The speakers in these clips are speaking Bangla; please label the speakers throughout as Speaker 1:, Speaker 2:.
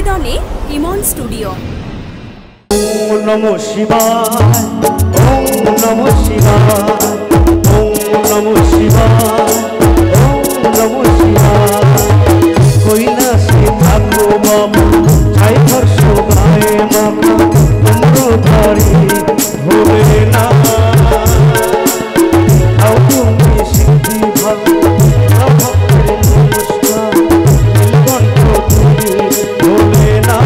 Speaker 1: নিবেদনে ইমন স্টুডিও।
Speaker 2: ওম নমঃ শিবায়, ওম নমঃ শিবায়, ওম নমঃ শিবায়, ওম নমঃ শিবায়। কৈলাসে থাকো বাবা, চাই হর্ষ গায়ে মাখা, কুম্ভধারী ভোলে না। তাও তুমি সিদ্ধি ভালো, ভক্তের নমস্কার, নীলকণ্ঠ তুমি ভোলে না।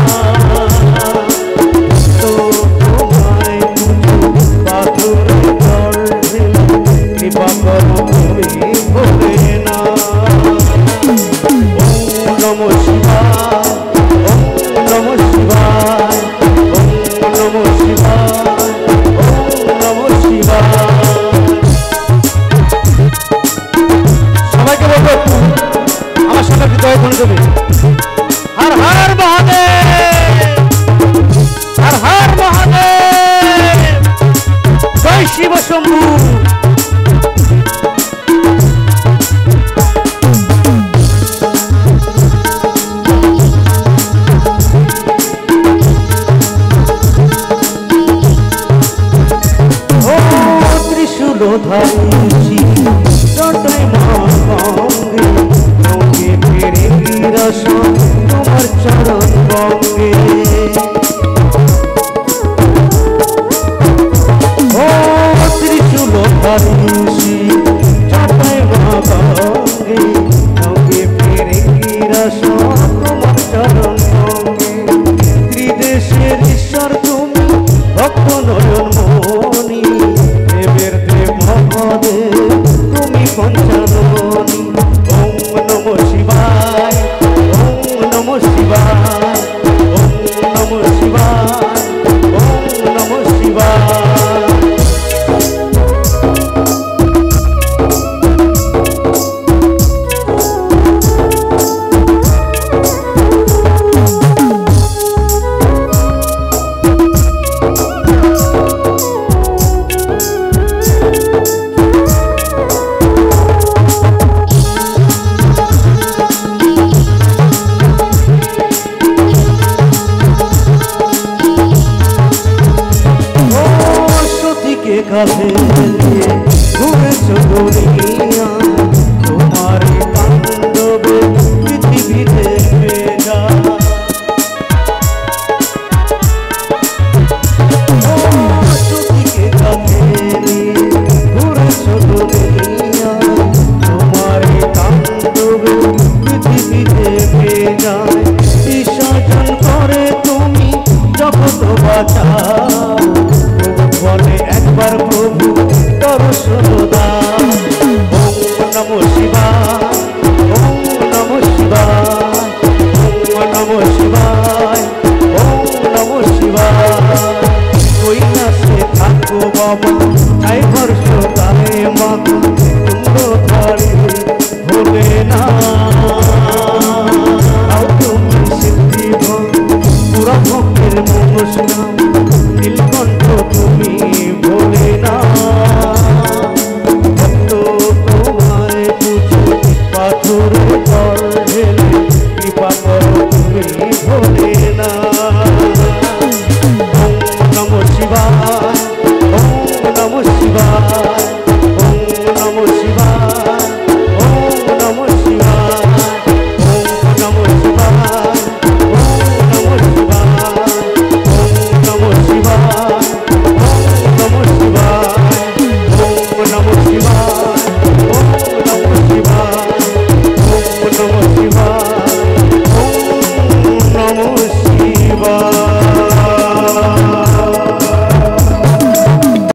Speaker 2: সবাইকে বলবো আমার সাথে হৃদয় করে দেবে হর হর মহাদেব, হর হর মহাদেব, জয় শিব শম্ভু। ত্রিশূলধারী জটায় মহাঙ্গে, রঙে ফেরে বিরাসন তোমার চরণ গঙ্গে। ও ত্রিশূলধারী জটায় মহাঙ্গে, রঙে ফেরে বিরাসন তোমার চরণ গঙ্গে। ত্রিদেশের ঈশ্বর তুমি, ভক্ত নয়ন মণি, দেবের দেব মহাদেব তুমি পঞ্চাননী। ওম নমঃ শিবায়, ওম নমঃ শিবায়, ওম নমঃ শিবায়, ওম নমঃ শিবায়। কাছে দিয়ে ঘুরেছ দুনিয়া, তোমার তাণ্ডবে পৃথিবীতে বেজা। সতীকে কাছে দিয়ে ঘুরেছ দুনিয়া, তোমার তাণ্ডবে পৃথিবীতে বেজা। বিসর্জন করে তুমি জগৎ বাঁচা, বলে একবার প্রভু দর্শন দাও। ওম নমঃ শিবায়, ওম নমঃ শিবায়, ওম নমঃ শিবায়, ওম নমঃ শিবায়। কৈলাসে থাকো বাবা, চাই হর্ষ গায়ে মাখা, কুম্ভধারী ভোলে না। তাও তুমি সিদ্ধি পুরা ভক্তের নমস্কার, নীলকণ্ঠ তুমি ভোলে না। ভক্ত তোমায় পুজো, পাথরে জল ঢেলে, কৃপা করো তুমি ভোলে না। ওম নমঃ শিবায়, ওম নমঃ শিবায়, ওম নমঃ শিবায়, ওম নমঃ শিবায়, ওম নমঃ শিবায়, ওম নমঃ শিবায়, ওম নমঃ শিবায়, ওম নমঃ শিবায়, ওম নমঃ শিবায়, ওম নমঃ শিবায়, ওম নমঃ শিবায়।